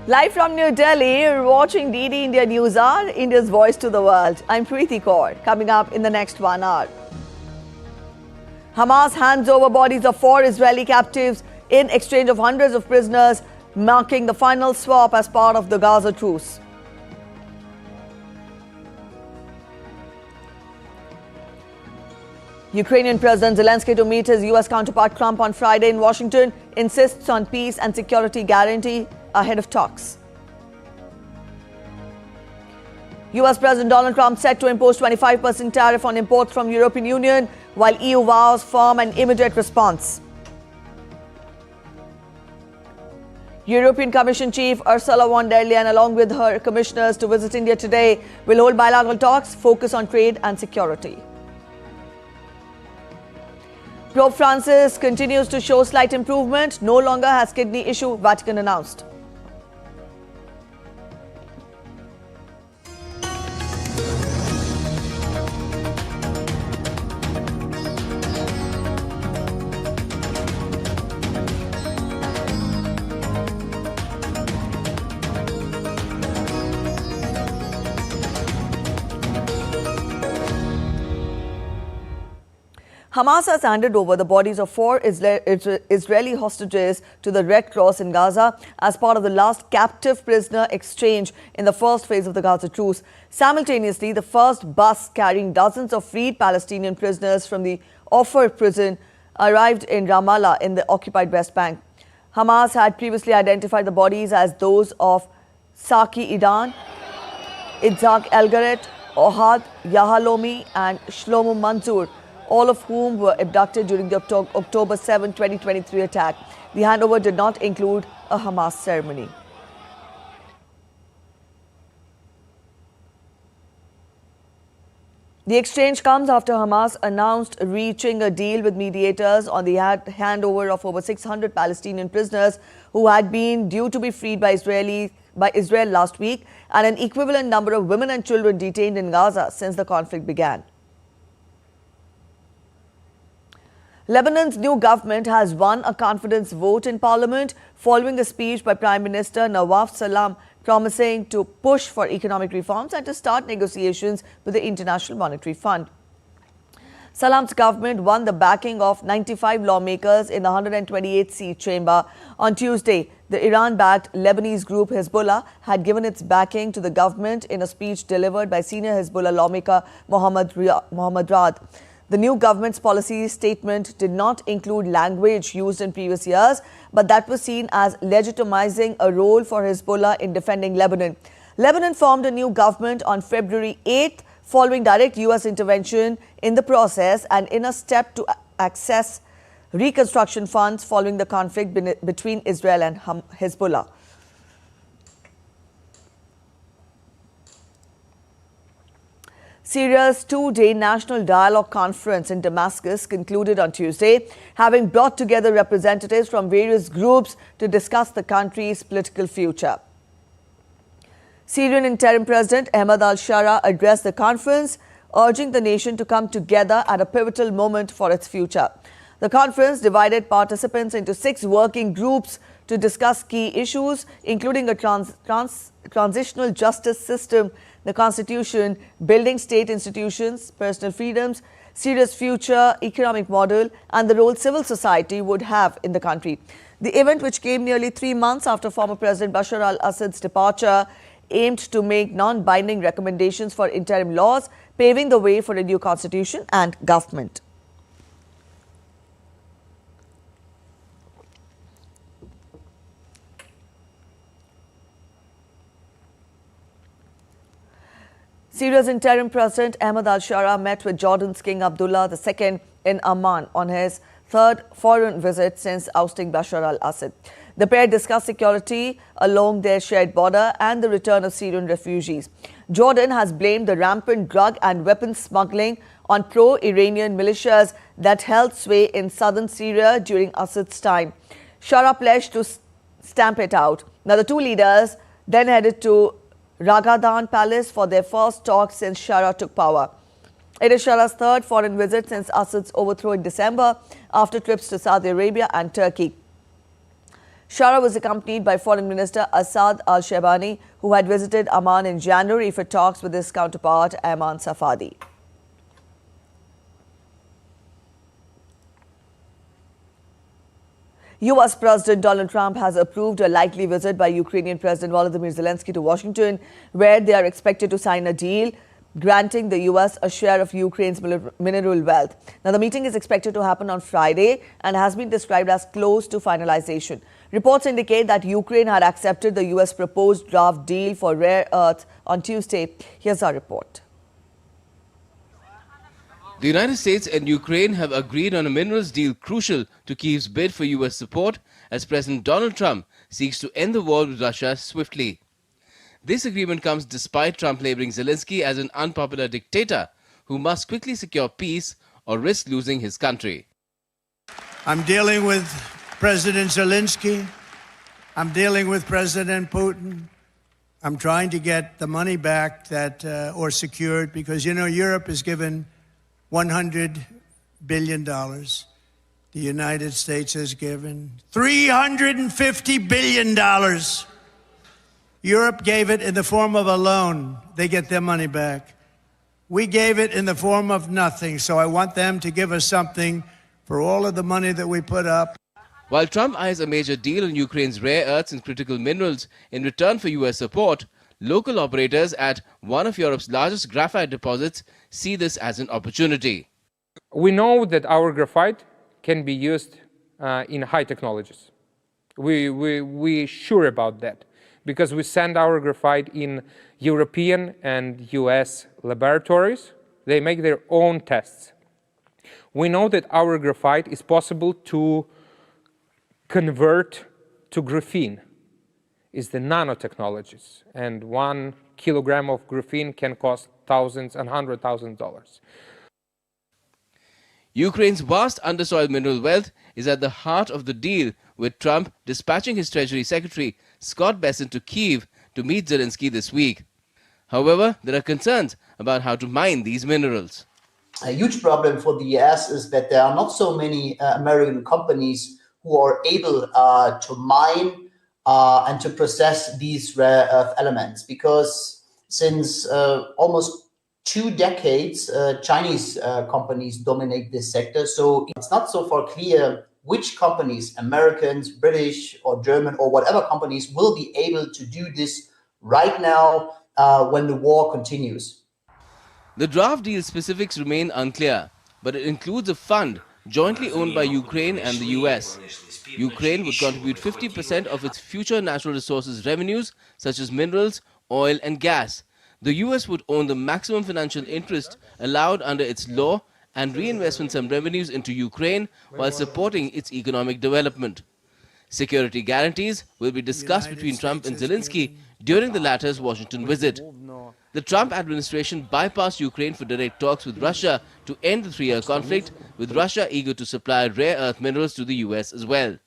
Live from New Delhi, you're watching DD India News Hour, India's voice to the world. I'm Preeti Kaur. Coming up in the next 1 hour. Hamas hands over bodies of 4 Israeli captives in exchange of hundreds of prisoners, marking the final swap as part of the Gaza Truce. Ukrainian President Zelenskyy to meet his US counterpart Trump on Friday in Washington insists on peace and security guarantee ahead of talks. US President Donald Trump set to impose 25% tariff on imports from European Union, while EU vows firm and immediate response. European Commission Chief Ursula von der Leyen, along with her commissioners to visit India today, will hold bilateral talks, focus on trade and security. Pope Francis continues to show slight improvement, no longer has kidney issue, Vatican announced. Hamas has handed over the bodies of 4 Israeli hostages to the Red Cross in Gaza as part of the last captive prisoner exchange in the first phase of the Gaza Truce. Simultaneously, the first bus carrying dozens of freed Palestinian prisoners from the Offer prison arrived in Ramallah in the occupied West Bank. Hamas had previously identified the bodies as those of Saki Idan, Itzhak Elgaret, Ohad Yahalomi and Shlomo Mansour, all of whom were abducted during the October 7, 2023 attack. The handover did not include a Hamas ceremony. The exchange comes after Hamas announced reaching a deal with mediators on the handover of over 600 Palestinian prisoners who had been due to be freed by Israel last week, and an equivalent number of women and children detained in Gaza since the conflict began. Lebanon's new government has won a confidence vote in parliament following a speech by Prime Minister Nawaf Salam promising to push for economic reforms and to start negotiations with the International Monetary Fund. Salam's government won the backing of 95 lawmakers in the 128-seat chamber. On Tuesday, the Iran-backed Lebanese group Hezbollah had given its backing to the government in a speech delivered by senior Hezbollah lawmaker Mohammad Raad. The new government's policy statement did not include language used in previous years, but that was seen as legitimizing a role for Hezbollah in defending Lebanon. Lebanon formed a new government on February 8th, following direct US intervention in the process and in a step to access reconstruction funds following the conflict between Israel and Hezbollah. Syria's 2-day National Dialogue Conference in Damascus concluded on Tuesday, having brought together representatives from various groups to discuss the country's political future. Syrian interim President Ahmad al-Shara addressed the conference, urging the nation to come together at a pivotal moment for its future. The conference divided participants into 6 working groups to discuss key issues, including a transitional justice system, the constitution, building state institutions, personal freedoms, Syria's future economic model, and the role civil society would have in the country. The event, which came nearly 3 months after former President Bashar al-Assad's departure, aimed to make non-binding recommendations for interim laws, paving the way for a new constitution and government. Syria's interim President Ahmad al-Shara met with Jordan's King Abdullah II in Amman on his 3rd foreign visit since ousting Bashar al-Assad. The pair discussed security along their shared border and the return of Syrian refugees. Jordan has blamed the rampant drug and weapons smuggling on pro-Iranian militias that held sway in southern Syria during Assad's time. Shara pledged to stamp it out. Now, the two leaders then headed to Ragadan Palace for their first talks since Shara took power. It is Shara's 3rd foreign visit since Assad's overthrow in December, after trips to Saudi Arabia and Turkey. Shara was accompanied by Foreign Minister Asad al-Shaibani, who had visited Amman in January for talks with his counterpart Ayman Safadi. US President Donald Trump has approved a likely visit by Ukrainian President Volodymyr Zelenskyy to Washington, where they are expected to sign a deal granting the US a share of Ukraine's mineral wealth. Now, the meeting is expected to happen on Friday and has been described as close to finalization. Reports indicate that Ukraine had accepted the US proposed draft deal for rare earth on Tuesday. Here's our report. The United States and Ukraine have agreed on a minerals deal crucial to Kyiv's bid for US support as President Donald Trump seeks to end the war with Russia swiftly. This agreement comes despite Trump labeling Zelenskyy as an unpopular dictator who must quickly secure peace or risk losing his country. I'm dealing with President Zelenskyy. I'm dealing with President Putin. I'm trying to get the money back that or secured because, you know, Europe has given $100 billion. The United States has given $350 billion. Europe gave it in the form of a loan. They get their money back. We gave it in the form of nothing. So I want them to give us something for all of the money that we put up. While Trump eyes a major deal on Ukraine's rare earths and critical minerals in return for US support, local operators at one of Europe's largest graphite deposits see this as an opportunity. We know that our graphite can be used in high technologies. We're sure about that because we send our graphite in European and US laboratories. They make their own tests. We know that our graphite is possible to convert to graphene. Is the nanotechnologies, and 1 kilogram of graphene can cost thousands and $100,000. Ukraine's vast undersoil mineral wealth is at the heart of the deal, with Trump dispatching his Treasury Secretary Scott Bessent to Kyiv to meet Zelenskyy this week. However, there are concerns about how to mine these minerals. A huge problem for the US is that there are not so many American companies who are able to mine and to process these rare earth elements, because since almost 2 decades, Chinese companies dominate this sector. So it's not so far clear which companies, Americans, British or German or whatever companies, will be able to do this right now when the war continues. The draft deal specifics remain unclear, but it includes a fund jointly owned by Ukraine and the US. Ukraine would contribute 50% of its future natural resources revenues, such as minerals, oil and gas. The US would own the maximum financial interest allowed under its law and reinvest some revenues into Ukraine while supporting its economic development. Security guarantees will be discussed between Trump and Zelenskyy during the latter's Washington visit. The Trump administration bypassed Ukraine for direct talks with Russia to end the 3-year conflict, with Russia eager to supply rare earth minerals to the US as well.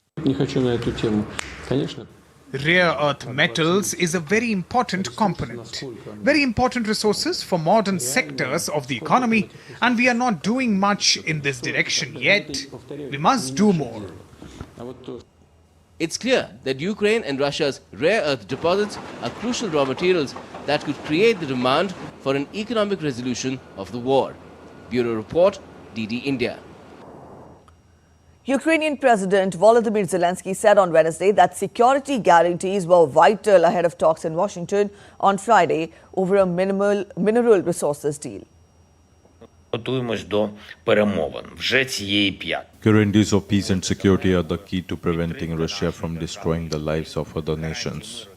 Rare earth metals is a very important component, very important resources for modern sectors of the economy, and we are not doing much in this direction yet. We must do more. It's clear that Ukraine and Russia's rare earth deposits are crucial raw materials that could create the demand for an economic resolution of the war. Bureau Report, DD India. Ukrainian President Volodymyr Zelenskyy said on Wednesday that security guarantees were vital ahead of talks in Washington on Friday over a mineral resources deal. Guarantees of peace and security are the key to preventing Russia from destroying the lives of other nations.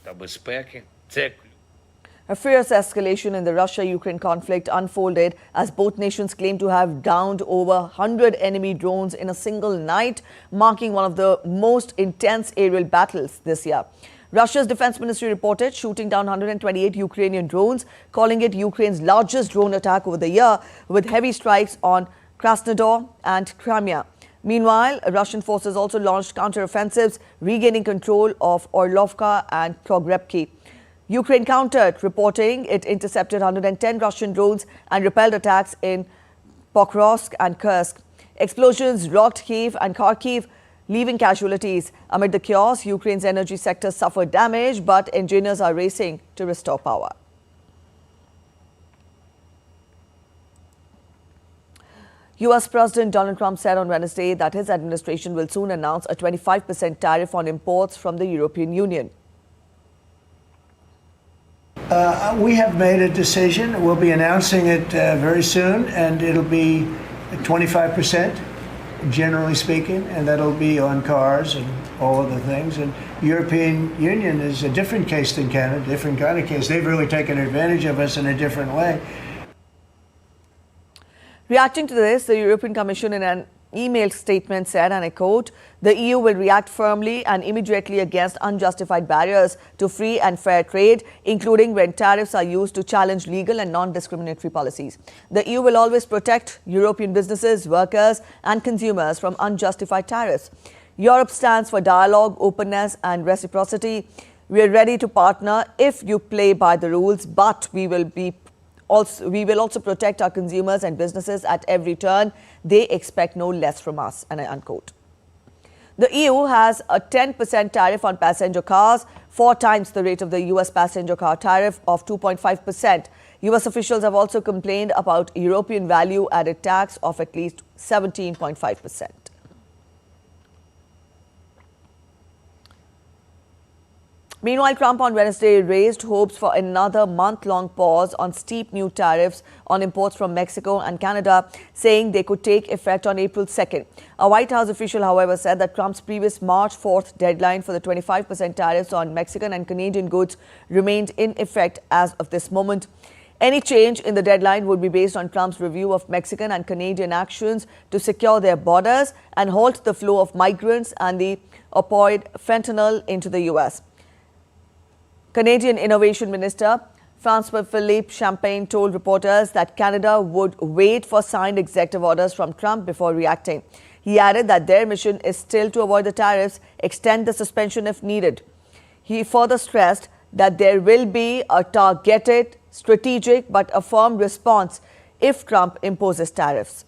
A fierce escalation in the Russia-Ukraine conflict unfolded as both nations claim to have downed over 100 enemy drones in a single night, marking one of the most intense aerial battles this year. Russia's defense ministry reported shooting down 128 Ukrainian drones, calling it Ukraine's largest drone attack over the year, with heavy strikes on Krasnodar and Crimea. Meanwhile, Russian forces also launched counter-offensives, regaining control of Orlovka and Pogrebki. Ukraine countered, reporting it intercepted 110 Russian drones and repelled attacks in Pokrovsk and Kursk. Explosions rocked Kyiv and Kharkiv. leaving casualties. Amid the chaos, Ukraine's energy sector suffered damage, but engineers are racing to restore power. US President Donald Trump said on Wednesday that his administration will soon announce a 25% tariff on imports from the European Union. We have made a decision. We'll be announcing it very soon, and it'll be 25%, generally speaking, and that'll be on cars and all of the things. And European Union is a different case than Canada, different kind of case. They've really taken advantage of us in a different way. Reacting to this, the European Commission in an email statement said, and I quote, "The EU will react firmly and immediately against unjustified barriers to free and fair trade, including when tariffs are used to challenge legal and non-discriminatory policies. The EU will always protect European businesses, workers and consumers from unjustified tariffs. Europe stands for dialogue, openness and reciprocity. We are ready to partner if you play by the rules, but we will also protect our consumers and businesses at every turn. They expect no less from us," and I unquote. The EU has a 10% tariff on passenger cars, 4 times the rate of the US passenger car tariff of 2.5%. US officials have also complained about European value added tax of at least 17.5%. Meanwhile, Trump on Wednesday raised hopes for another month-long pause on steep new tariffs on imports from Mexico and Canada, saying they could take effect on April 2nd. A White House official, however, said that Trump's previous March 4th deadline for the 25% tariffs on Mexican and Canadian goods remained in effect as of this moment. Any change in the deadline would be based on Trump's review of Mexican and Canadian actions to secure their borders and halt the flow of migrants and the opioid fentanyl into the U.S. Canadian Innovation Minister François-Philippe Champagne told reporters that Canada would wait for signed executive orders from Trump before reacting. He added that their mission is still to avoid the tariffs, extend the suspension if needed. He further stressed that there will be a targeted, strategic but a firm response if Trump imposes tariffs.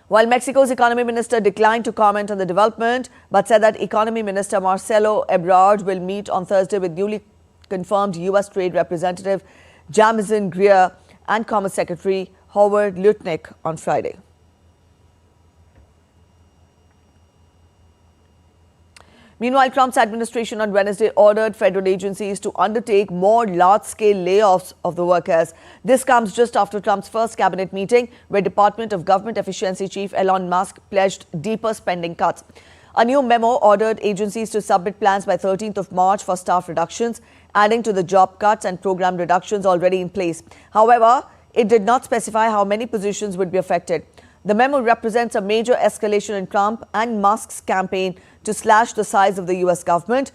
While Mexico's economy minister declined to comment on the development, but said that economy minister Marcelo Ebrard will meet on Thursday with newly confirmed U.S. Trade Representative Jamison Greer and Commerce Secretary Howard Lutnick on Friday. Meanwhile, Trump's administration on Wednesday ordered federal agencies to undertake more large-scale layoffs of the workers. This comes just after Trump's first cabinet meeting, where Department of Government Efficiency Chief Elon Musk pledged deeper spending cuts. A new memo ordered agencies to submit plans by 13th of March for staff reductions, adding to the job cuts and program reductions already in place. However, it did not specify how many positions would be affected. The memo represents a major escalation in Trump and Musk's campaign to slash the size of the U.S. government.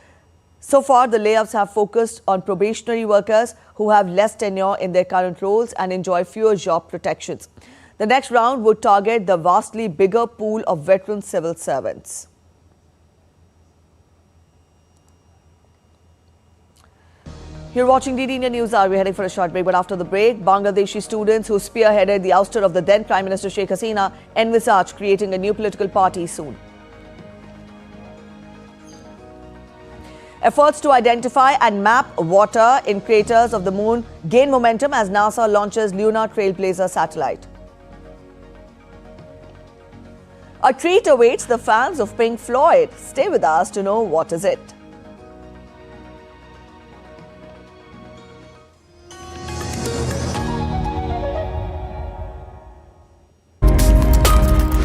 So far, the layoffs have focused on probationary workers who have less tenure in their current roles and enjoy fewer job protections. The next round would target the vastly bigger pool of veteran civil servants. You're watching DD India News Hour. We're heading for a short break, but after the break, Bangladeshi students who spearheaded the ouster of the then Prime Minister Sheikh Hasina envisage creating a new political party soon. Efforts to identify and map water in craters of the moon gain momentum as NASA launches Lunar Trailblazer satellite. A treat awaits the fans of Pink Floyd. Stay with us to know what is it.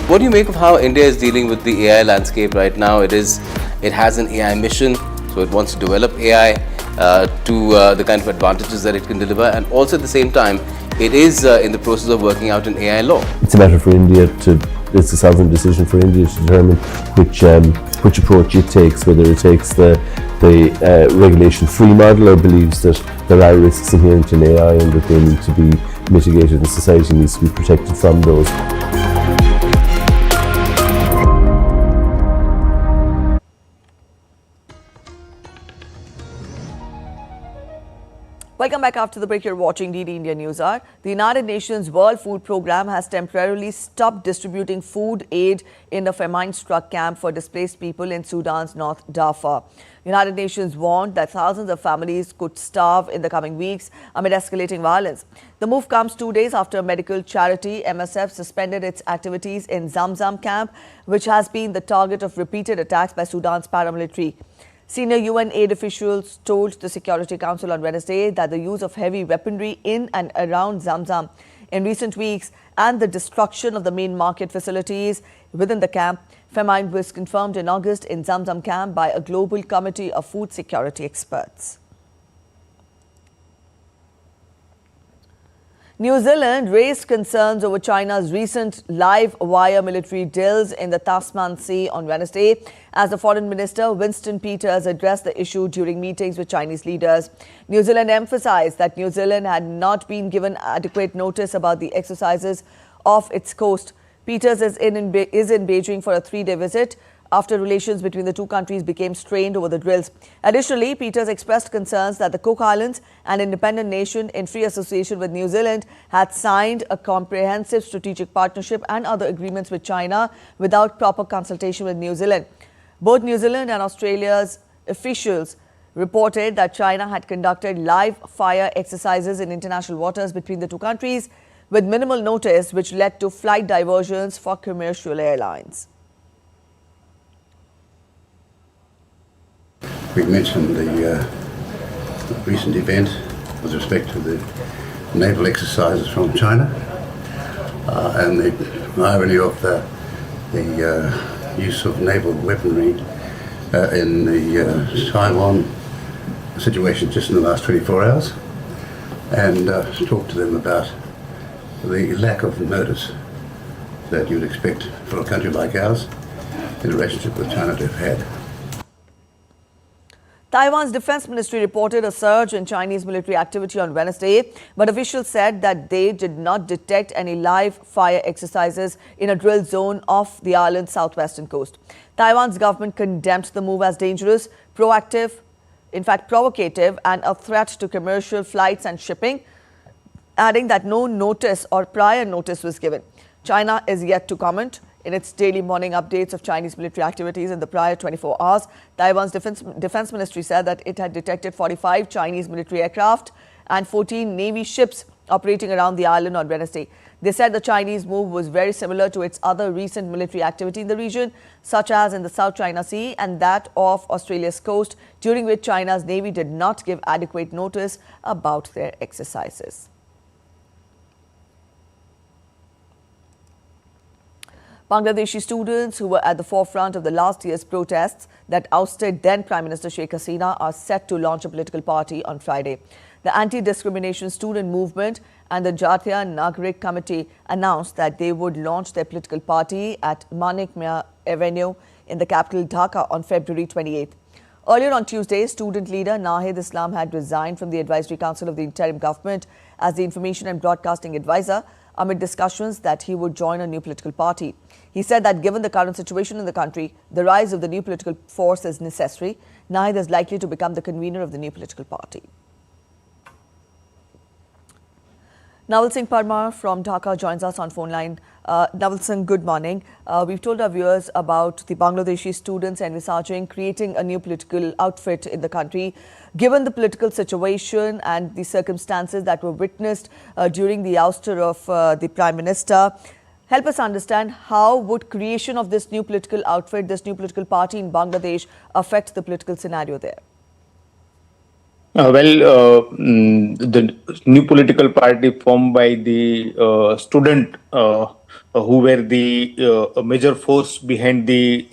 What do you make of how India is dealing with the AI landscape right now? It has an AI mission, so it wants to develop AI to the kind of advantages that it can deliver, and also at the same time, it is in the process of working out an AI law. It's a matter for India it's a sovereign decision for India to determine which approach it takes, whether it takes the regulation-free model or believes that there are risks inherent in AI and that they need to be mitigated and society needs to be protected from those. Welcome back after the break. You're watching DD India News Hour. The United Nations World Food Programme has temporarily stopped distributing food aid in the famine-struck camp for displaced people in Sudan's North Darfur. United Nations warned that thousands of families could starve in the coming weeks amid escalating violence. The move comes 2 days after medical charity MSF suspended its activities in Zamzam camp, which has been the target of repeated attacks by Sudan's paramilitary. Senior UN aid officials told the Security Council on Wednesday that the use of heavy weaponry in and around Zamzam in recent weeks and the destruction of the main market facilities within the camp. Famine was confirmed in August in Zamzam camp by a global committee of food security experts. New Zealand raised concerns over China's recent live-wire military drills in the Tasman Sea on Wednesday as the Foreign Minister Winston Peters addressed the issue during meetings with Chinese leaders. New Zealand emphasized that New Zealand had not been given adequate notice about the exercises off its coast. Peters is in Beijing for a 3-day visit after relations between the two countries became strained over the drills. Additionally, Peters expressed concerns that the Cook Islands, an independent nation in free association with New Zealand, had signed a comprehensive strategic partnership and other agreements with China without proper consultation with New Zealand. Both New Zealand and Australia's officials reported that China had conducted live fire exercises in international waters between the two countries with minimal notice, which led to flight diversions for commercial airlines. We mentioned the recent event with respect to the naval exercises from China and the irony of the use of naval weaponry in the Taiwan situation just in the last 24 hours, and talk to them about the lack of notice that you'd expect for a country like ours in a relationship with China to have had. Taiwan's defense ministry reported a surge in Chinese military activity on Wednesday, but officials said that they did not detect any live fire exercises in a drill zone off the island's southwestern coast. Taiwan's government condemned the move as dangerous, provocative, and a threat to commercial flights and shipping, adding that no notice or prior notice was given. China is yet to comment. In its daily morning updates of Chinese military activities in the prior 24 hours, Taiwan's defense ministry said that it had detected 45 Chinese military aircraft and 14 Navy ships operating around the island on Wednesday. They said the Chinese move was very similar to its other recent military activity in the region, such as in the South China Sea and that off Australia's coast, during which China's Navy did not give adequate notice about their exercises. Bangladeshi students who were at the forefront of the last year's protests that ousted then Prime Minister Sheikh Hasina are set to launch a political party on Friday. The Anti-Discrimination Student Movement and the Jatiya Nagrik Committee announced that they would launch their political party at Manik Mia Avenue in the capital Dhaka on February 28th. Earlier on Tuesday, student leader Nahid Islam had resigned from the Advisory Council of the interim government as the Information and Broadcasting Advisor amid discussions that he would join a new political party. He said that given the current situation in the country, the rise of the new political force is necessary. Nahid is likely to become the convener of the new political party. Naval Singh Parmar from Dhaka joins us on phone line. Naval Singh, good morning. We've told our viewers about the Bangladeshi students envisaging creating a new political outfit in the country. Given the political situation and the circumstances that were witnessed during the ouster of the Prime Minister, help us understand how would creation of this new political outfit, this new political party in Bangladesh affect the political scenario there? The new political party formed by the student who were the major force behind the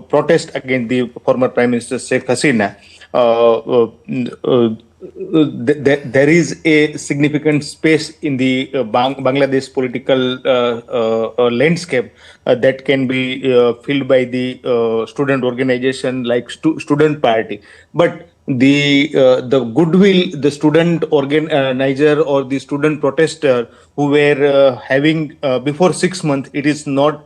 protest against the former Prime Minister Sheikh Hasina. There is a significant space in the Bangladesh political landscape that can be filled by the student organization like student party. But the goodwill, the student organizer or the student protester who were having before 6 months, it is not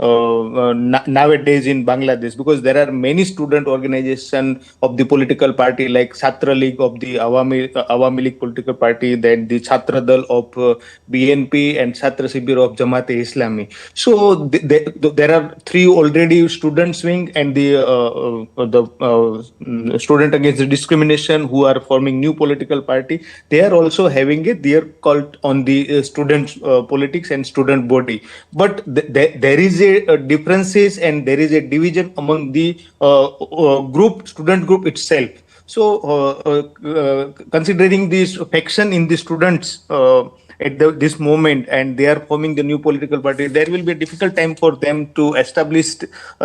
nowadays in Bangladesh, because there are many student organizations of the political party like Chhatra League of the Awami League political party, then the Chhatra Dal of BNP and Chhatra Shibir of Jamaat-e-Islami. So there are three already students wing and the student against the discrimination who are forming new political party. They are also having their cult on the student politics and student body. But there is a differences and there is a division among the student group itself. So considering this faction in the students at this moment, and they are forming the new political party, there will be a difficult time for them to establish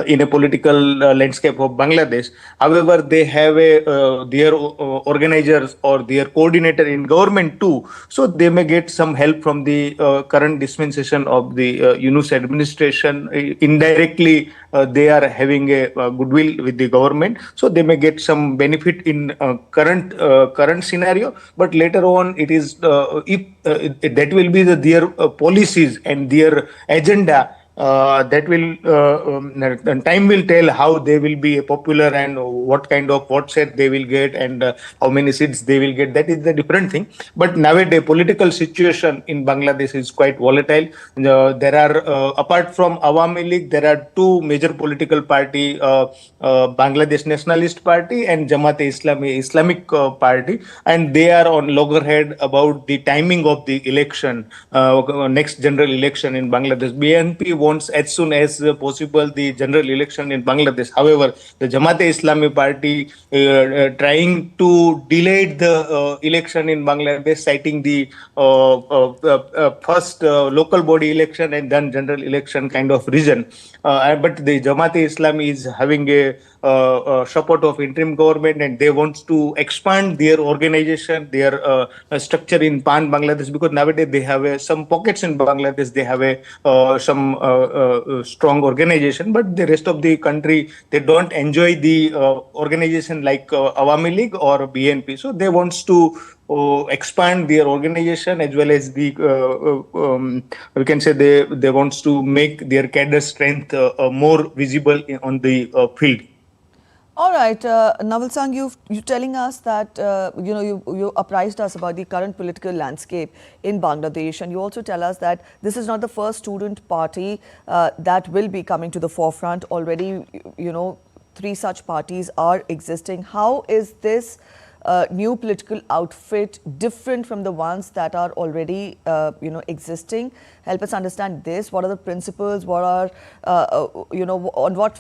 in a political landscape of Bangladesh. However, they have their organizers or their coordinator in government too, so they may get some help from the current dispensation of the Yunus administration. Indirectly, they are having a goodwill with the government, so they may get some benefit in current scenario. But later on, it is if that will be their policies and their agenda. That will time will tell how they will be popular and what kind of vote set they will get and how many seats they will get. That is the different thing. But nowadays political situation in Bangladesh is quite volatile. There are apart from Awami League, there are two major political party, Bangladesh Nationalist Party and Jamaat-e-Islami Islamic Party, and they are on loggerhead about the timing of the election, next general election in Bangladesh. BNP wants as soon as possible the general election in Bangladesh. However, the Jamaat-e-Islami Party trying to delay the election in Bangladesh, citing the first local body election and then general election kind of reason. But the Jamaat-e-Islami is having a support of interim government, and they want to expand their organization, their structure in Pan Bangladesh, because nowadays they have some pockets in Bangladesh. They have some strong organization, but the rest of the country, they don't enjoy the organization like Awami League or BNP. So they wants to expand their organization as well as the we can say they wants to make their cadre strength more visible on the field. All right, Naval Sang, you telling us that you apprised us about the current political landscape in Bangladesh, and you also tell us that this is not the first student party that will be coming to the forefront. Already, three such parties are existing. How is this new political outfit different from the ones that are already existing? Help us understand this. What are the principles? What are on what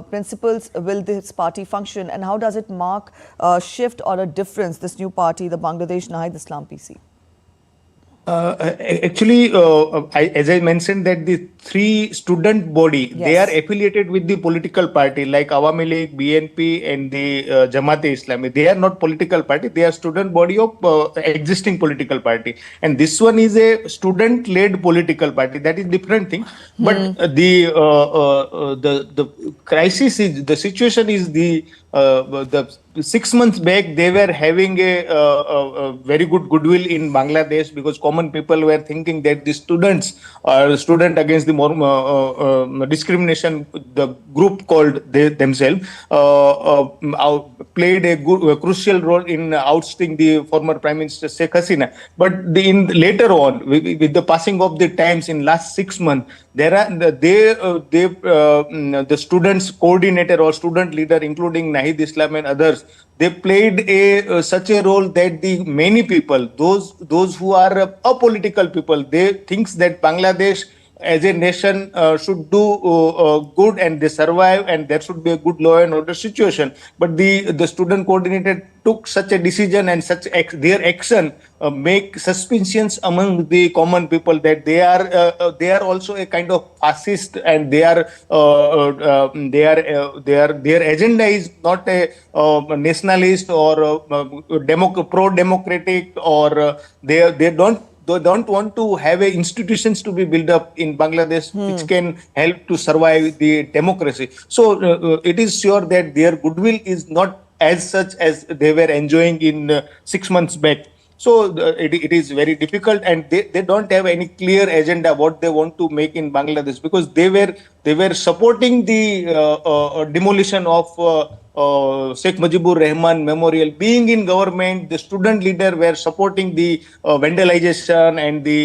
principles will this party function, and how does it mark a shift or a difference, this new party, the Bangladesh Nahid Islam PC? Actually, as I mentioned, that the three student body, yes, they are affiliated with the political party like Awami League, BNP, and the Jamaat-e-Islami. They are not political party; they are student body of existing political party. And this one is a student-led political party. That is different thing. But the crisis is, the situation is the 6 months back, they were having a very good goodwill in Bangladesh, because common people were thinking that the students are student against the more discrimination, the group called themselves, played a crucial role in ousting the former Prime Minister Sheikh Hasina. But later on, with the passing of the times in last 6 months, the students coordinator or student leader, including Nahid Islam and others, they played such a role that the many people, those who are apolitical people, they thinks that Bangladesh as a nation should do good and they survive, and there should be a good law and order situation. But the student coordinator took such a decision, and their action make suspicions among the common people that they are also a kind of fascist, and their agenda is not a nationalist or pro-democratic, or they don't want to have institutions to be built up in Bangladesh which can help to survive the democracy. So it is sure that their goodwill is not as such as they were enjoying in 6 months back. So it is very difficult, and they don't have any clear agenda what they want to make in Bangladesh, because they were They were supporting the demolition of Sheikh Mujibur Rahman Memorial. Being in government, the student leader were supporting the vandalization and the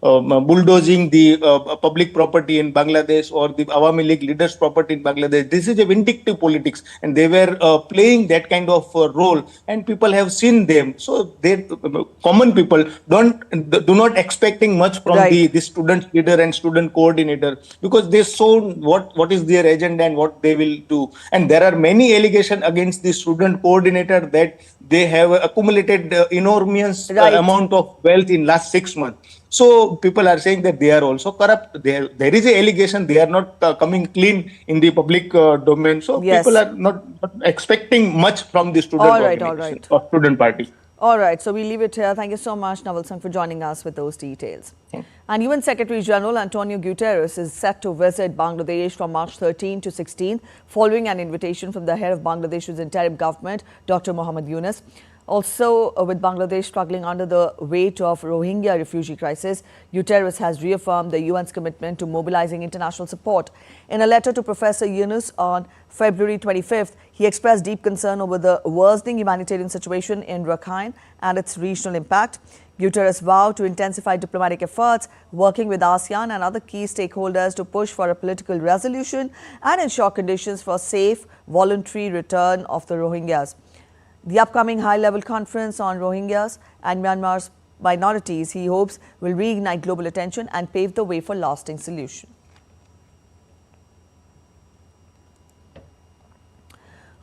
bulldozing the public property in Bangladesh or the Awami League leaders' property in Bangladesh. This is a vindictive politics, and they were playing that kind of role, and people have seen them. So they common people do not expecting much from the student leader and student coordinator, because they saw what is their agenda and what they will do. And there are many allegations against the student coordinator that they have accumulated enormous amount of wealth in last 6 months. So people are saying that they are also corrupt. There is a allegation they are not coming clean in the public domain. So people are not expecting much from the student organization or student party. All right, so we leave it here. Thank you so much, Naval Singh, for joining us with those details. And UN Secretary General Antonio Guterres is set to visit Bangladesh from March 13 to 16, following an invitation from the head of Bangladesh's interim government, Dr. Mohammad Yunus. Also, with Bangladesh struggling under the weight of Rohingya refugee crisis, Guterres has reaffirmed the UN's commitment to mobilizing international support. In a letter to Professor Yunus on February 25th, he expressed deep concern over the worsening humanitarian situation in Rakhine and its regional impact. Guterres vowed to intensify diplomatic efforts, working with ASEAN and other key stakeholders to push for a political resolution and ensure conditions for safe, voluntary return of the Rohingyas. The upcoming high-level conference on Rohingyas and Myanmar's minorities, he hopes, will reignite global attention and pave the way for lasting solution.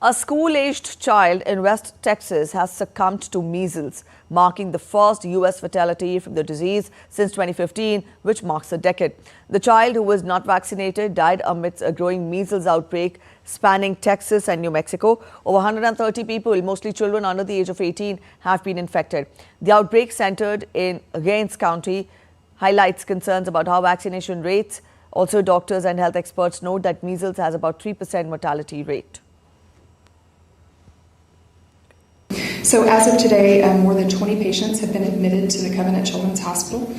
A school-aged child in West Texas has succumbed to measles, marking the first U.S. fatality from the disease since 2015, which marks a decade. The child, who was not vaccinated, died amidst a growing measles outbreak spanning Texas and New Mexico. Over 130 people, mostly children under the age of 18, have been infected. The outbreak, centered in Gaines County, highlights concerns about how vaccination rates. Also, doctors and health experts note that measles has about 3% mortality rate. So as of today, more than 20 patients have been admitted to the Covenant Children's Hospital.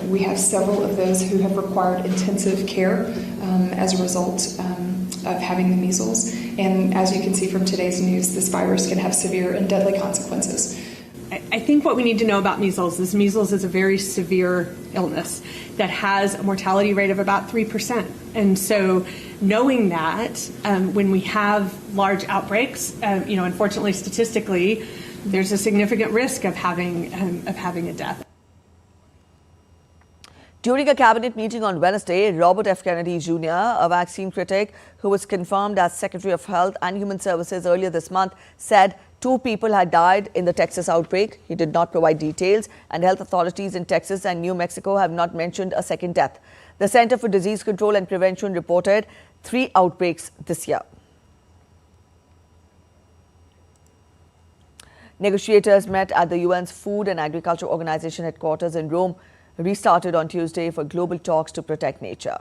We have several of those who have required intensive care as a result of having the measles. And as you can see from today's news, this virus can have severe and deadly consequences. I think what we need to know about measles is a very severe illness that has a mortality rate of about 3%. And so knowing that when we have large outbreaks, unfortunately, statistically, there's a significant risk of having a death. During a cabinet meeting on Wednesday, Robert F. Kennedy Jr., a vaccine critic who was confirmed as Secretary of Health and Human Services earlier this month, said 2 people had died in the Texas outbreak. He did not provide details, and health authorities in Texas and New Mexico have not mentioned a second death. The Center for Disease Control and Prevention reported 3 outbreaks this year. Negotiators met at the UN's Food and Agriculture Organization headquarters in Rome, restarted on Tuesday for global talks to protect nature.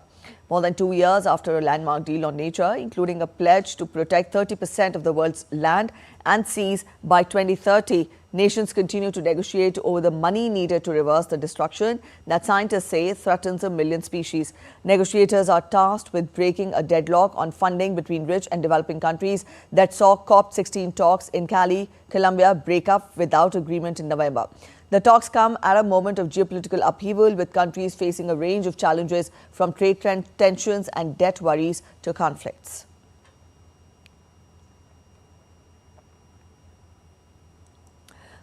More than 2 years after a landmark deal on nature, including a pledge to protect 30% of the world's land and seas by 2030, nations continue to negotiate over the money needed to reverse the destruction that scientists say threatens 1 million species. Negotiators are tasked with breaking a deadlock on funding between rich and developing countries that saw COP16 talks in Cali, Colombia break up without agreement in November. The talks come at a moment of geopolitical upheaval, with countries facing a range of challenges from trade tensions and debt worries to conflicts.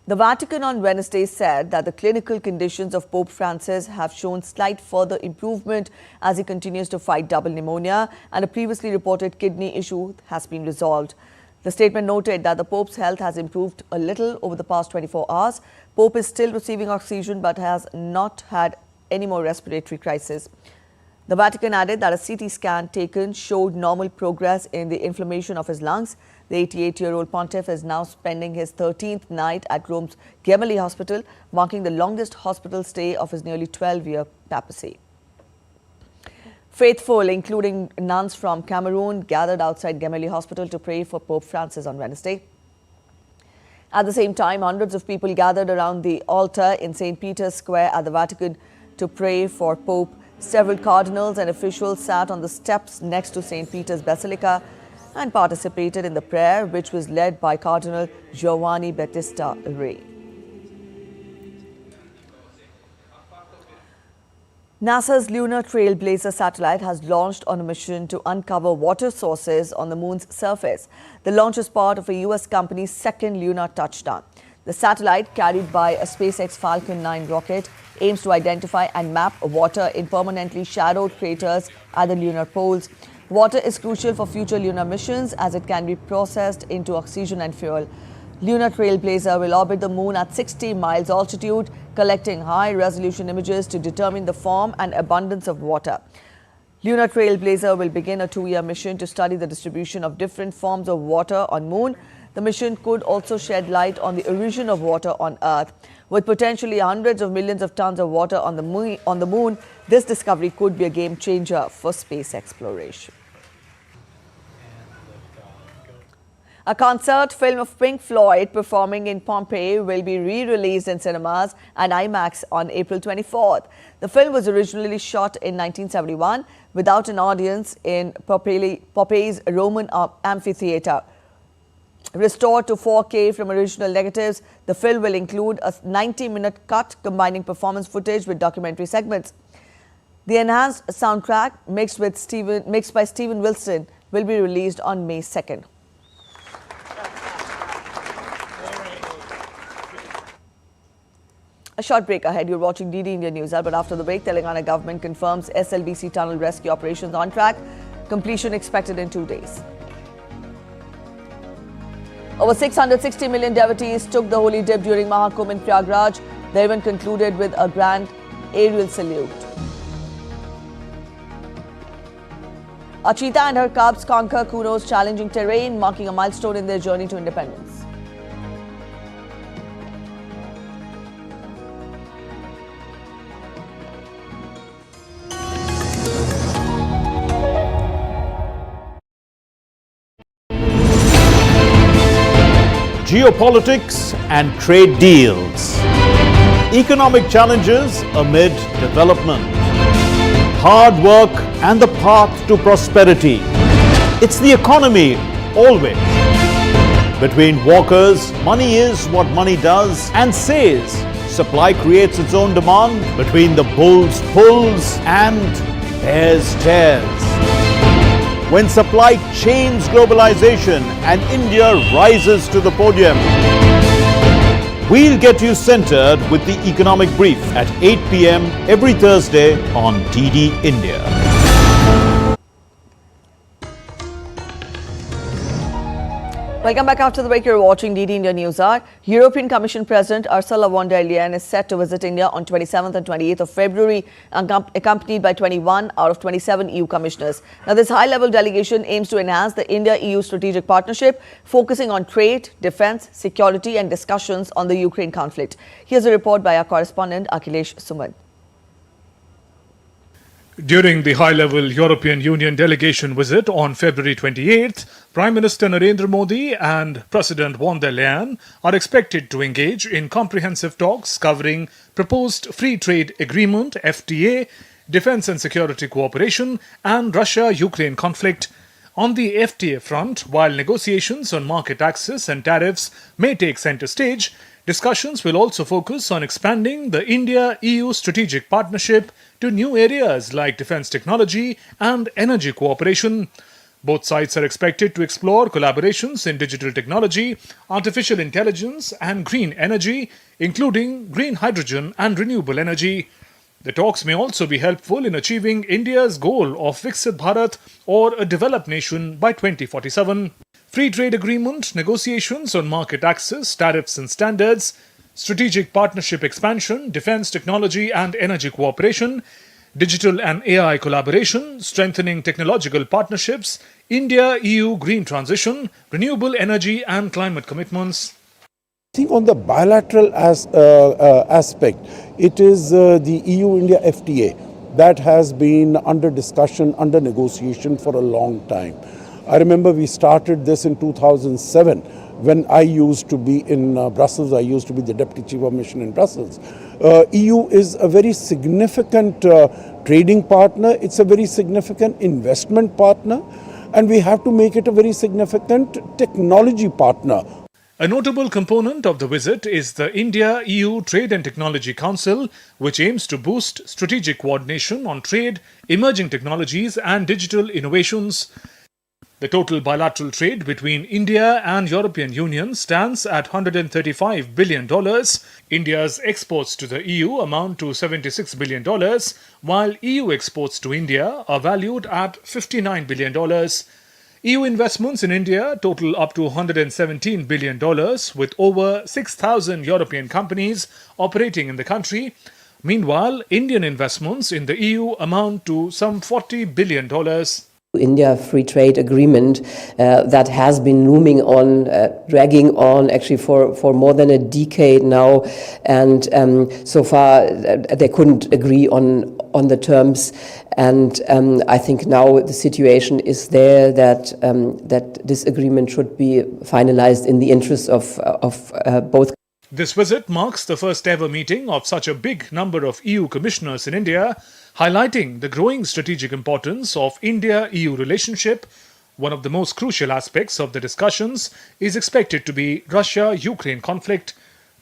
The Vatican on Wednesday said that the clinical conditions of Pope Francis have shown slight further improvement as he continues to fight double pneumonia, and a previously reported kidney issue has been resolved. The statement noted that the Pope's health has improved a little over the past 24 hours. Pope is still receiving oxygen but has not had any more respiratory crisis. The Vatican added that a CT scan taken showed normal progress in the inflammation of his lungs. The 88-year-old pontiff is now spending his 13th night at Rome's Gemelli Hospital, marking the longest hospital stay of his nearly 12-year papacy. Faithful, including nuns from Cameroon, gathered outside Gemelli Hospital to pray for Pope Francis on Wednesday. At the same time, hundreds of people gathered around the altar in St. Peter's Square at the Vatican to pray for Pope Several cardinals and officials sat on the steps next to St. Peter's Basilica and participated in the prayer, which was led by Cardinal Giovanni Battista Re. NASA's Lunar Trailblazer satellite has launched on a mission to uncover water sources on the moon's surface. The launch is part of a U.S. company's second lunar touchdown. The satellite, carried by a SpaceX Falcon 9 rocket, aims to identify and map water in permanently shadowed craters at the lunar poles. Water is crucial for future lunar missions as it can be processed into oxygen and fuel. Lunar Trailblazer will orbit the moon at 60 miles altitude, collecting high-resolution images to determine the form and abundance of water. Lunar Trailblazer will begin a 2-year mission to study the distribution of different forms of water on Moon. The mission could also shed light on the origin of water on Earth. With potentially hundreds of millions of tons of water on the moon, this discovery could be a game changer for space exploration. A concert film of Pink Floyd performing in Pompeii will be re-released in cinemas and IMAX on April 24th. The film was originally shot in 1971 without an audience in Pompeii's Roman amphitheater. Restored to 4K from original negatives, the film will include a 90-minute cut combining performance footage with documentary segments. The enhanced soundtrack, mixed by Steven Wilson, will be released on May 2nd. A short break ahead. You're watching DD India News Hour, but after the break, Telangana government confirms SLBC tunnel rescue operations on track. Completion expected in 2 days. Over 660 million devotees took the holy dip during Mahakumbh in Prayagraj. The event concluded with a grand aerial salute. A cheetah and her cubs conquer Kuno's challenging terrain, marking a milestone in their journey to independence. Geopolitics and trade deals. Economic challenges amid development. Hard work and the path to prosperity. It's the economy always. Between walkers, money is what money does and says. Supply creates its own demand. Between the bulls pulls and bears tears. When supply chains globalization and India rises to the podium. We'll get you centered with the economic brief at 8 p.m. every Thursday on DD India. Welcome back after the break. You're watching DD India News Hour. European Commission President Ursula von der Leyen is set to visit India on 27th and 28th of February, accompanied by 21 out of 27 EU commissioners. Now, this high-level delegation aims to enhance the India-EU strategic partnership, focusing on trade, defense, security and discussions on the Ukraine conflict. Here's a report by our correspondent Akhilesh Suman. During the high-level European Union delegation visit on February 28th, Prime Minister Narendra Modi and President von der Leyen are expected to engage in comprehensive talks covering proposed free trade agreement (FTA), defense and security cooperation, and Russia-Ukraine conflict. On the FTA front, while negotiations on market access and tariffs may take center stage, discussions will also focus on expanding the India-EU strategic partnership to new areas like defense technology and energy cooperation. Both sides are expected to explore collaborations in digital technology, artificial intelligence and green energy, including green hydrogen and renewable energy. The talks may also be helpful in achieving India's goal of Viksit Bharat or a developed nation by 2047. Free trade agreement, negotiations on market access, tariffs and standards, strategic partnership expansion, defense technology and energy cooperation, digital and AI collaboration, strengthening technological partnerships, India-EU green transition, renewable energy and climate commitments. I think on the bilateral aspect, it is the EU-India FTA that has been under discussion, under negotiation for a long time. I remember we started this in 2007 when I used to be in Brussels. I used to be the Deputy Chief of Mission in Brussels. EU is a very significant trading partner, it's a very significant investment partner, and we have to make it a very significant technology partner. A notable component of the visit is the India-EU Trade and Technology Council, which aims to boost strategic coordination on trade, emerging technologies and digital innovations. The total bilateral trade between India and European Union stands at $135 billion. India's exports to the EU amount to $76 billion, while EU exports to India are valued at $59 billion. EU investments in India total up to $117 billion, with over 6,000 European companies operating in the country. Meanwhile, Indian investments in the EU amount to some $40 billion. India free trade agreement that has been looming on, dragging on actually for more than a decade now, and so far they couldn't agree on the terms. And I think now the situation is there that this agreement should be finalized in the interest of both. This visit marks the first ever meeting of such a big number of EU commissioners in India, highlighting the growing strategic importance of India-EU relationship. One of the most crucial aspects of the discussions is expected to be Russia-Ukraine conflict.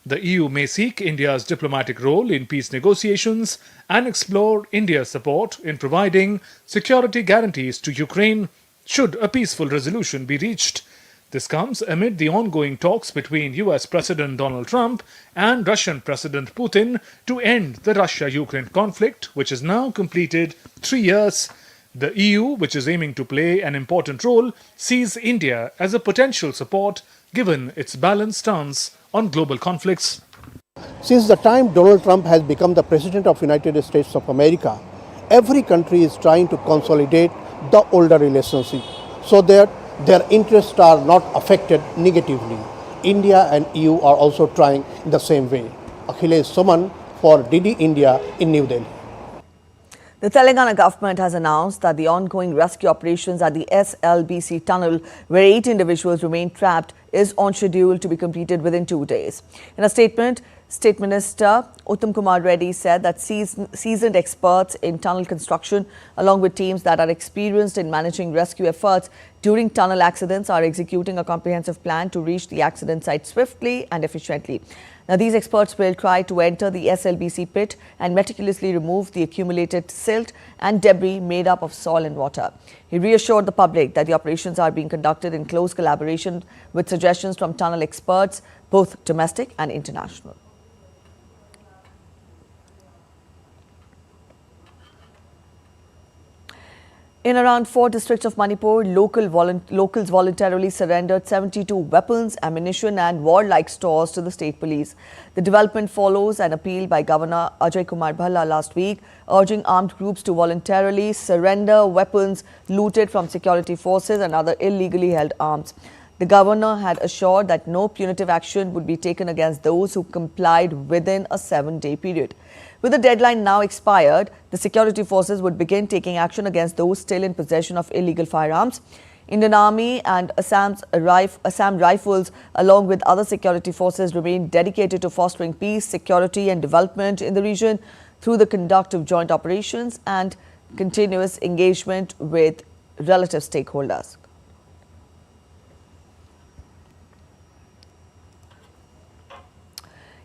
The EU may seek India's diplomatic role in peace negotiations and explore India's support in providing security guarantees to Ukraine should a peaceful resolution be reached. This comes amid the ongoing talks between US President Donald Trump and Russian President Putin to end the Russia-Ukraine conflict, which has now completed 3 years. The EU, which is aiming to play an important role, sees India as a potential support given its balanced stance on global conflicts. Since the time Donald Trump has become the President of the United States of America, every country is trying to consolidate the older relationship so that their interests are not affected negatively. India and EU are also trying in the same way. Akhilesh Suman for DD India in New Delhi. The Telangana government has announced that the ongoing rescue operations at the SLBC tunnel, where 8 individuals remain trapped, is on schedule to be completed within 2 days. In a statement, State Minister Uttam Kumar Reddy said that seasoned experts in tunnel construction, along with teams that are experienced in managing rescue efforts during tunnel accidents, are executing a comprehensive plan to reach the accident site swiftly and efficiently. Now, these experts will try to enter the SLBC pit and meticulously remove the accumulated silt and debris made up of soil and water. He reassured the public that the operations are being conducted in close collaboration with suggestions from tunnel experts, both domestic and international. In around 4 districts of Manipur, locals voluntarily surrendered 72 weapons, ammunition and warlike stores to the state police. The development follows an appeal by Governor Ajay Kumar Bhalla last week, urging armed groups to voluntarily surrender weapons looted from security forces and other illegally held arms. The governor had assured that no punitive action would be taken against those who complied within a 7-day period. With the deadline now expired, the security forces would begin taking action against those still in possession of illegal firearms. Indian Army and Assam Rifles, along with other security forces, remain dedicated to fostering peace, security and development in the region through the conduct of joint operations and continuous engagement with relative stakeholders.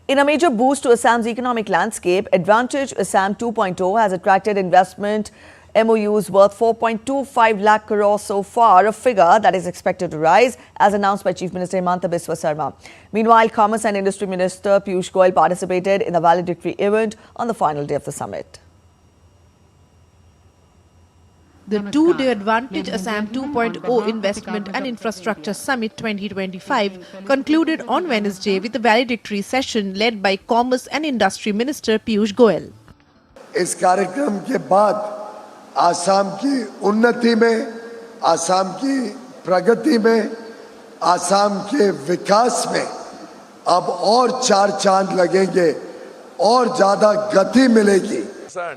In a major boost to Assam's economic landscape, Advantage Assam 2.0 has attracted investment MOUs worth 4.25 lakh crore so far, a figure that is expected to rise, as announced by Chief Minister Himanta Biswa Sarma. Meanwhile, Commerce and Industry Minister Piyush Goyal participated in the valedictory event on the final day of the summit. The two-day Advantage Assam 2.0 Investment and Infrastructure Summit 2025 concluded on Wednesday with a valedictory session led by Commerce and Industry Minister Piyush Goyal. इस कार्यक्रम के बाद आसाम की उन्नति में, आसाम की प्रगति में, आसाम के विकास में अब और 4 चांद लगेंगे और ज़्यादा गति मिलेगी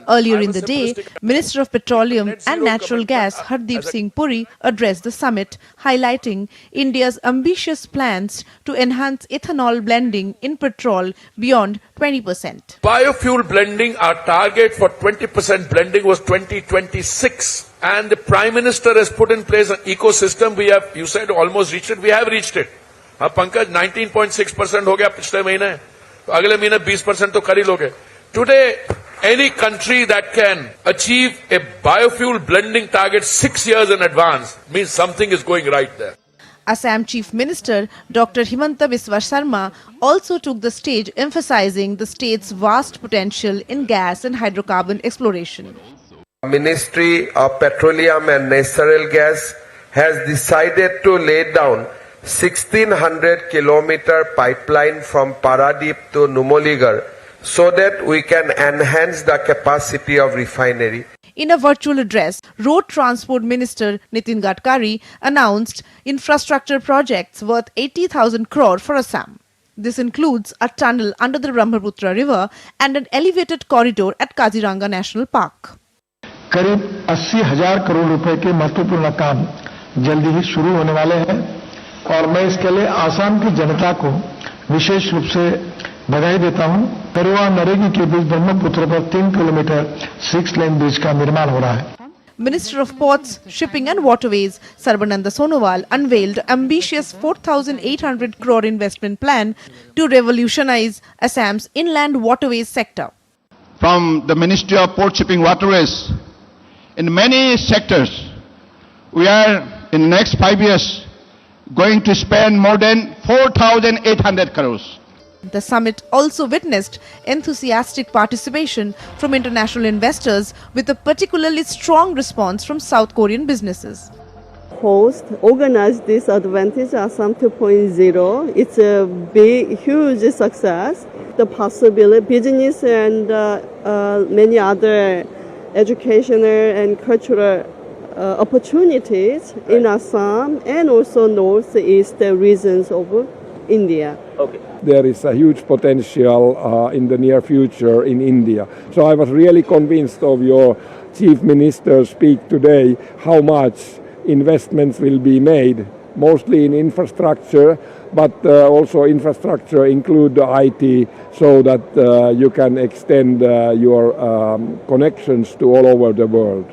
Earlier in the day, Minister of Petroleum and Natural Gas Hardeep Singh Puri addressed the summit, highlighting India's ambitious plans to enhance ethanol blending in petrol beyond 20%. Biofuel blending, our target for 20% blending was 2026. And the Prime Minister has put in place an ecosystem. We have, you said, almost reached it. We have reached it. Pankaj, 19.6% हो गया पिछले महीने. तो अगले महीने 20% तो कर ही लोगे. Today, any country that can achieve a biofuel blending target 6 years in advance means something is going right there. Assam Chief Minister Dr. Himanta Biswa Sarma also took the stage, emphasizing the state's vast potential in gas and hydrocarbon exploration. Ministry of Petroleum and Natural Gas has decided to lay down 1600 kilometer pipeline from Paradip to Numaligarh so that we can enhance the capacity of refinery. In a virtual address, Road Transport Minister Nitin Gadkari announced infrastructure projects worth 80,000 crore for Assam. This includes a tunnel under the Brahmaputra River and an elevated corridor at Kaziranga National Park. करीब 80,000 करोड़ रुपए के महत्वपूर्ण काम जल्दी ही शुरू होने वाले हैं और मैं इसके लिए आसाम की जनता को विशेष रूप से बधाई देता हूं। पेरुआ नरेगी के बीच ब्रह्मपुत्र पर 3 किलोमीटर 6-लेन ब्रिज का निर्माण हो रहा है। Minister of Ports, Shipping and Waterways Sarbananda Sonowal unveiled ambitious 4,800 crore investment plan to revolutionize Assam's inland waterways sector. From the Ministry of Port, Shipping, Waterways, in many sectors, we are in the next 5 years going to spend more than 4,800 crores. The summit also witnessed enthusiastic participation from international investors with a particularly strong response from South Korean businesses. Host organized this Advantage Assam 2.0. It's a big, huge success. The possibility, business and many other educational and cultural opportunities in Assam and also northeast regions of India. Okay. There is a huge potential in the near future in India. So I was really convinced of your Chief Minister's speak today how much investments will be made, mostly in infrastructure, but also infrastructure include the IT so that you can extend your connections to all over the world.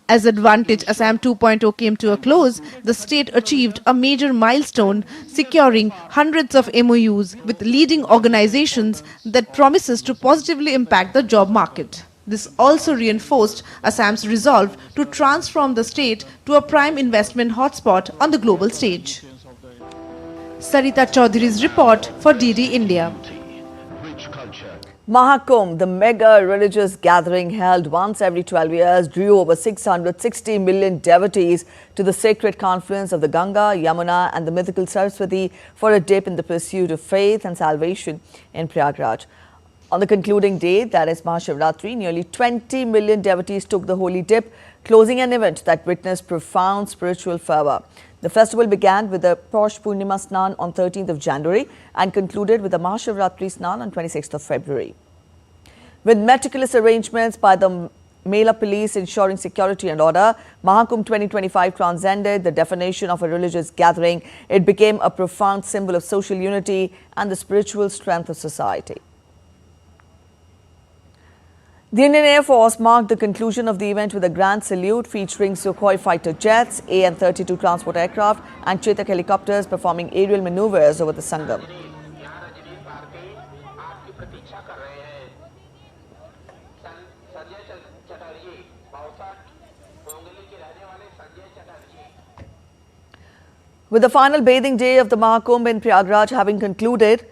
As Advantage Assam 2.0 came to a close, the state achieved a major milestone, securing hundreds of MOUs with leading organizations that promises to positively impact the job market. This also reinforced Assam's resolve to transform the state to a prime investment hotspot on the global stage. Sarita Chaudhary's report for DD India. Mahakumbh, the mega religious gathering held once every 12 years, drew over 660 million devotees to the sacred confluence of the Ganga, Yamuna and the mythical Saraswati for a dip in the pursuit of faith and salvation in Prayagraj. On the concluding day, that is Mahashivratri, nearly 20 million devotees took the holy dip, closing an event that witnessed profound spiritual fervour. The festival began with the Posh Purnima Snan on 13th of January and concluded with the Mahashivratri Snan on 26th of February. With meticulous arrangements by the Mela police ensuring security and order, Mahakumbh 2025 transcended the definition of a religious gathering. It became a profound symbol of social unity and the spiritual strength of society. The Indian Air Force marked the conclusion of the event with a grand salute featuring Sukhoi fighter jets, AN-32 transport aircraft and Chetak helicopters performing aerial maneuvers over the Sangam. With the final bathing day of the Mahakumbh in Prayagraj having concluded,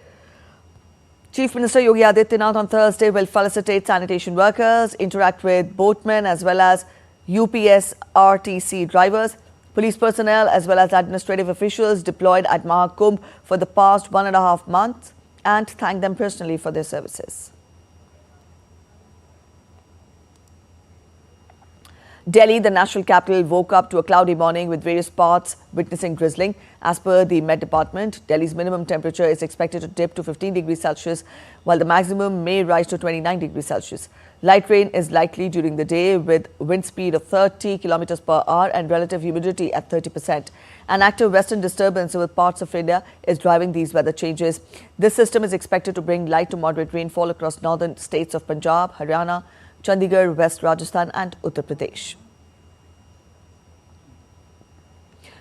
Chief Minister Yogi Adityanath on Thursday will felicitate sanitation workers, interact with boatmen as well as UPS RTC drivers, police personnel as well as administrative officials deployed at Mahakumbh for the past 1.5 months and thank them personally for their services. Delhi, the national capital, woke up to a cloudy morning with various parts witnessing drizzling. As per the Met Department, Delhi's minimum temperature is expected to dip to 15 degrees Celsius, while the maximum may rise to 29 degrees Celsius. Light rain is likely during the day with wind speed of 30 kilometers per hour and relative humidity at 30%. An active western disturbance over parts of India is driving these weather changes. This system is expected to bring light to moderate rainfall across northern states of Punjab, Haryana, Chandigarh, West Rajasthan and Uttar Pradesh.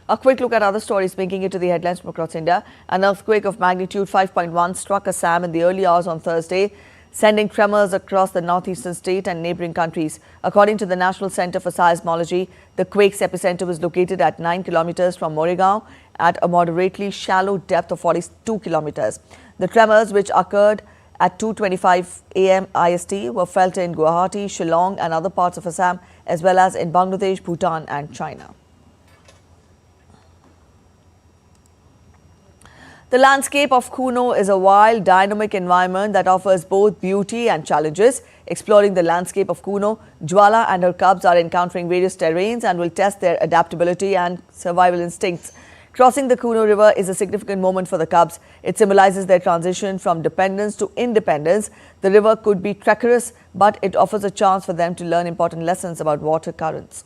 A quick look at other stories making it to the headlines from across India. An earthquake of magnitude 5.1 struck Assam in the early hours on Thursday, sending tremors across the northeastern state and neighbouring countries. According to the National Centre for Seismology, the quake's epicenter was located at 9 kilometres from Moregaon at a moderately shallow depth of 42 kilometres. The tremors, which occurred at 2:25 a.m. IST, were felt in Guwahati, Shillong and other parts of Assam, as well as in Bangladesh, Bhutan and China. The landscape of Kuno is a wild, dynamic environment that offers both beauty and challenges. Exploring the landscape of Kuno, Jwala and her cubs are encountering various terrains and will test their adaptability and survival instincts. Crossing the Kuno River is a significant moment for the cubs. It symbolizes their transition from dependence to independence. The river could be treacherous, but it offers a chance for them to learn important lessons about water currents.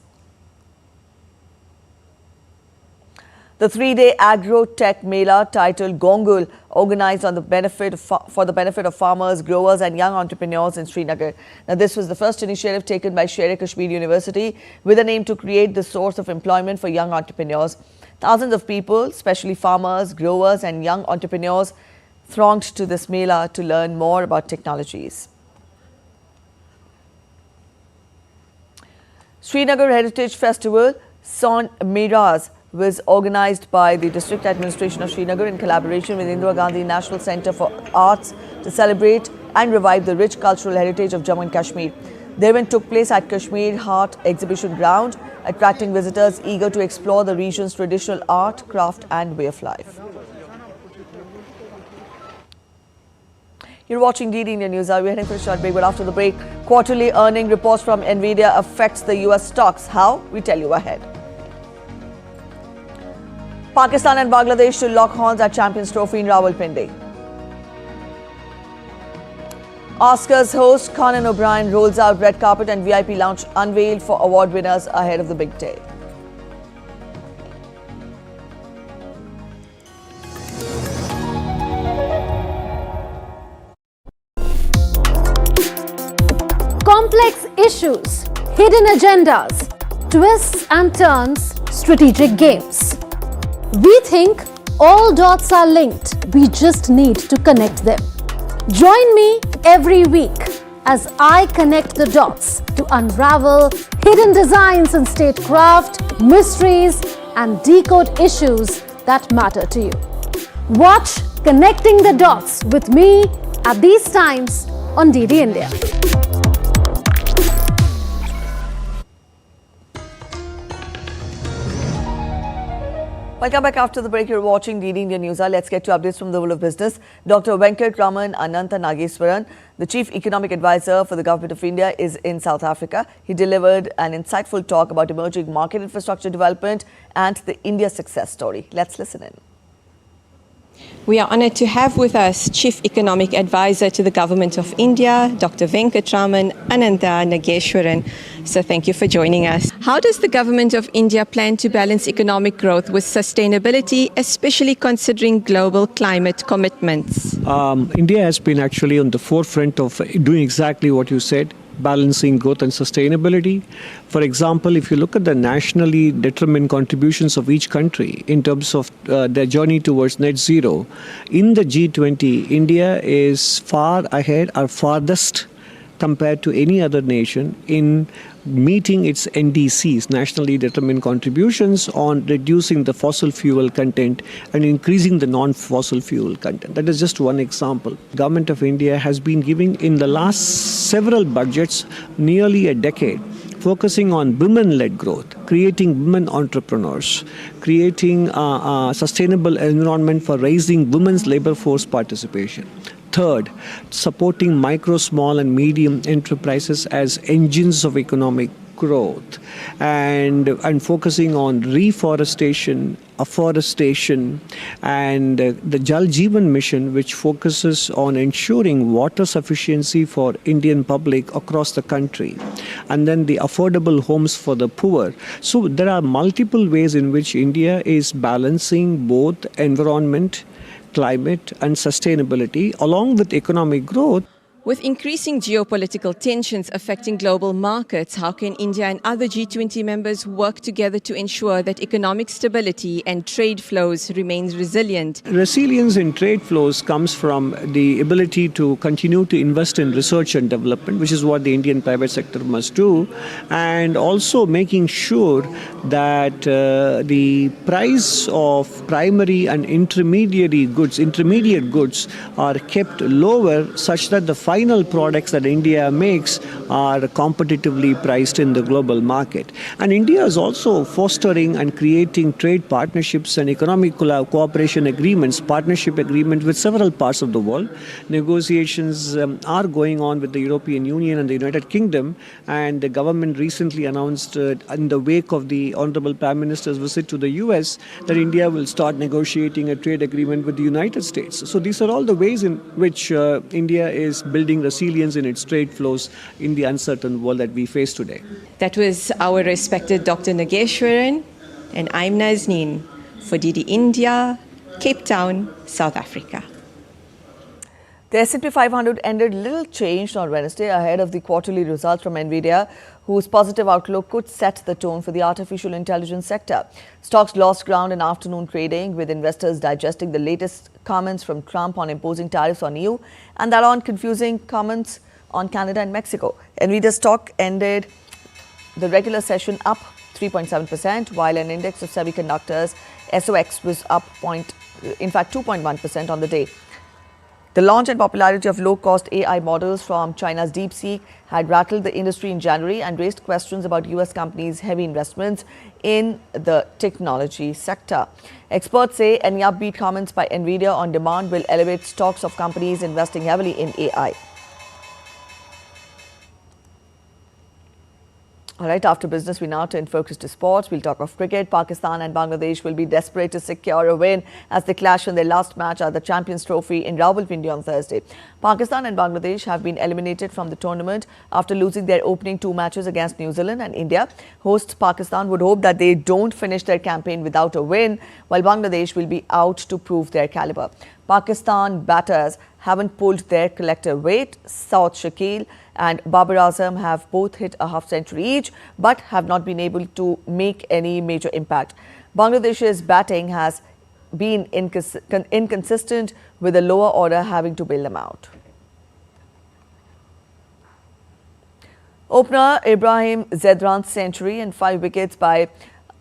The three-day agro-tech Mela titled Gongul, organized on the for the benefit of farmers, growers and young entrepreneurs in Srinagar. Now, this was the first initiative taken by Sher-e-Kashmir University with an aim to create the source of employment for young entrepreneurs. Thousands of people, especially farmers, growers and young entrepreneurs, thronged to this Mela to learn more about technologies. Srinagar Heritage Festival, Son Miraz, was organized by the District Administration of Srinagar in collaboration with Indira Gandhi National Centre for Arts to celebrate and revive the rich cultural heritage of Jammu and Kashmir. The event took place at Kashmir Heart Exhibition Ground, attracting visitors eager to explore the region's traditional art, craft and way of life. You're watching DD India News. We're heading for a short break, but after the break, quarterly earning reports from Nvidia affects the US stocks. How? We tell you ahead. Pakistan and Bangladesh to lock horns at Champions Trophy in Rawalpindi. Oscars host Conan O'Brien rolls out red carpet and VIP lounge unveiled for award winners ahead of the big day. Complex issues, hidden agendas, twists and turns, strategic games. We think all dots are linked. We just need to connect them. Join me every week as I connect the dots to unravel hidden designs in statecraft, mysteries, and decode issues that matter to you. Watch Connecting the Dots with me at these times on DD India. Welcome back after the break. You're watching DD India News. Let's get to updates from the world of business. Dr. Venkat Raman Ananta Nageswaran, the Chief Economic Advisor for the Government of India, is in South Africa. He delivered an insightful talk about emerging market infrastructure development and the India success story. Let's listen in. We are honoured to have with us Chief Economic Advisor to the Government of India, Dr. Venkat Raman Ananta Nageswaran. So thank you for joining us. How does the Government of India plan to balance economic growth with sustainability, especially considering global climate commitments? India has been actually on the forefront of doing exactly what you said, balancing growth and sustainability. For example, if you look at the nationally determined contributions of each country in terms of their journey towards net zero, in the G20, India is far ahead or farthest compared to any other nation in meeting its NDCs, nationally determined contributions, on reducing the fossil fuel content and increasing the non-fossil fuel content. That is just one example. Government of India has been giving in the last several budgets, nearly a decade, focusing on women-led growth, creating women entrepreneurs, creating a sustainable environment for raising women's labor force participation. Third, supporting micro, small and medium enterprises as engines of economic growth and focusing on reforestation, afforestation, and the Jal Jeevan mission, which focuses on ensuring water sufficiency for Indian public across the country, and then the affordable homes for the poor. So there are multiple ways in which India is balancing both environment, climate, and sustainability along with economic growth. With increasing geopolitical tensions affecting global markets, how can India and other G20 members work together to ensure that economic stability and trade flows remain resilient? Resilience in trade flows comes from the ability to continue to invest in research and development, which is what the Indian private sector must do, and also making sure that the price of primary and intermediate goods are kept lower, such that the final products that India makes are competitively priced in the global market. And India is also fostering and creating trade partnerships and economic cooperation agreements, partnership agreements with several parts of the world. Negotiations are going on with the European Union and the United Kingdom, and the government recently announced in the wake of the Honorable Prime Minister's visit to the US that India will start negotiating a trade agreement with the United States. So these are all the ways in which India is building resilience in its trade flows in the uncertain world that we face today. That was our respected Dr. Nageshwaran, and I'm Nazneen for DD India, Cape Town, South Africa. The S&P 500 ended little changed on Wednesday ahead of the quarterly results from NVIDIA, whose positive outlook could set the tone for the artificial intelligence sector. Stocks lost ground in afternoon trading, with investors digesting the latest comments from Trump on imposing tariffs on EU and that on confusing comments on Canada and Mexico. NVIDIA stock ended the regular session up 3.7%, while an index of semiconductors, SOX, was up 2.1% on the day. The launch and popularity of low-cost AI models from China's DeepSeek had rattled the industry in January and raised questions about US companies' heavy investments in the technology sector. Experts say any upbeat comments by NVIDIA on demand will elevate stocks of companies investing heavily in AI. All right, after business, we now turn focus to sports. We'll talk of cricket. Pakistan and Bangladesh will be desperate to secure a win as they clash in their last match at the Champions Trophy in Rawalpindi on Thursday. Pakistan and Bangladesh have been eliminated from the tournament after losing their opening two matches against New Zealand and India. Hosts Pakistan would hope that they don't finish their campaign without a win, while Bangladesh will be out to prove their caliber. Pakistan batters haven't pulled their collective weight. Saud Shakil and Babar Azam have both hit a half-century each, but have not been able to make any major impact. Bangladesh's batting has been inconsistent, with the lower order having to bail them out. Opener Ibrahim Zedran's century and 5 wickets by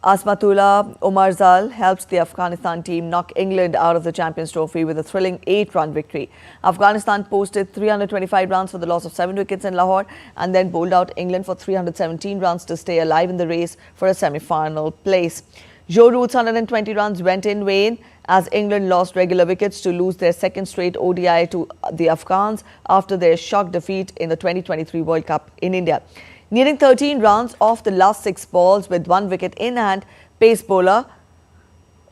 Asmatullah Omarzal helped the Afghanistan team knock England out of the Champions Trophy with a thrilling 8-run victory. Afghanistan posted 325 runs for the loss of 7 wickets in Lahore and then bowled out England for 317 runs to stay alive in the race for a semi-final place. Joe Root's 120 runs went in vain as England lost regular wickets to lose their second straight ODI to the Afghans after their shock defeat in the 2023 World Cup in India. Nearing 13 runs off the last 6 balls with 1 wicket in hand, pace bowler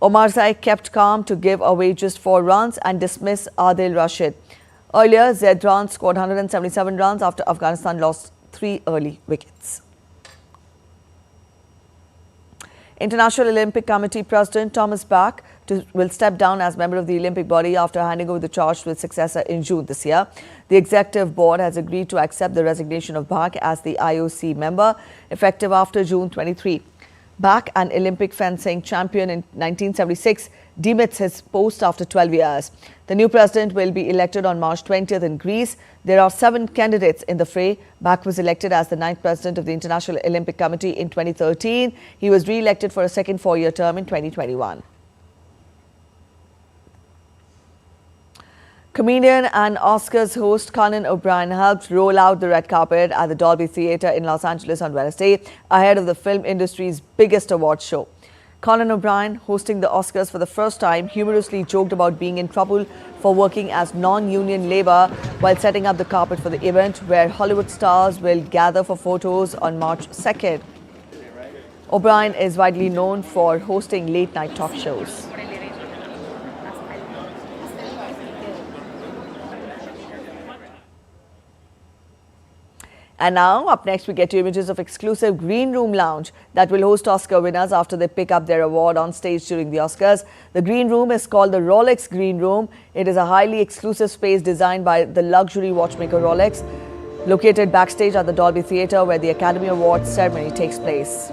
Omarzai kept calm to give away just 4 runs and dismiss Adil Rashid. Earlier, Zedran scored 177 runs after Afghanistan lost 3 early wickets. International Olympic Committee President Thomas Bach will step down as member of the Olympic body after handing over the charge to his successor in June this year. The executive board has agreed to accept the resignation of Bach as the IOC member, effective after June 23. Bach, an Olympic fencing champion in 1976, demits his post after 12 years. The new president will be elected on March 20th in Greece. There are 7 candidates in the fray. Bach was elected as the 9th president of the International Olympic Committee in 2013. He was re-elected for a second 4-year term in 2021. Comedian and Oscars host Conan O'Brien helped roll out the red carpet at the Dolby Theatre in Los Angeles on Wednesday, ahead of the film industry's biggest award show. Conan O'Brien, hosting the Oscars for the first time, humorously joked about being in trouble for working as non-union labor while setting up the carpet for the event, where Hollywood stars will gather for photos on March 2nd. O'Brien is widely known for hosting late-night talk shows. And now, up next, we get to images of exclusive Green Room Lounge that will host Oscar winners after they pick up their award on stage during the Oscars. The Green Room is called the Rolex Green Room. It is a highly exclusive space designed by the luxury watchmaker Rolex, located backstage at the Dolby Theatre, where the Academy Awards ceremony takes place.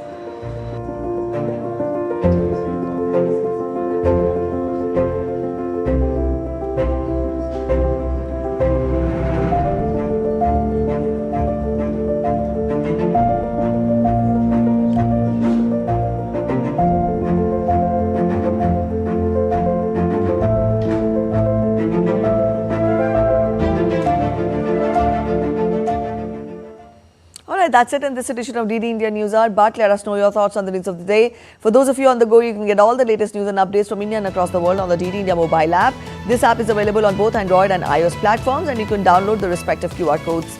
That's it in this edition of DD India News Hour. But let us know your thoughts on the news of the day. For those of you on the go, you can get all the latest news and updates from India and across the world on the DD India mobile app. This app is available on both Android and iOS platforms, and you can download the respective QR codes.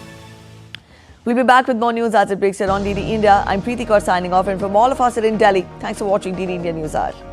We'll be back with more news as it breaks here on DD India. I'm Preeti Kaur signing off, and from all of us here in Delhi, thanks for watching DD India News Hour.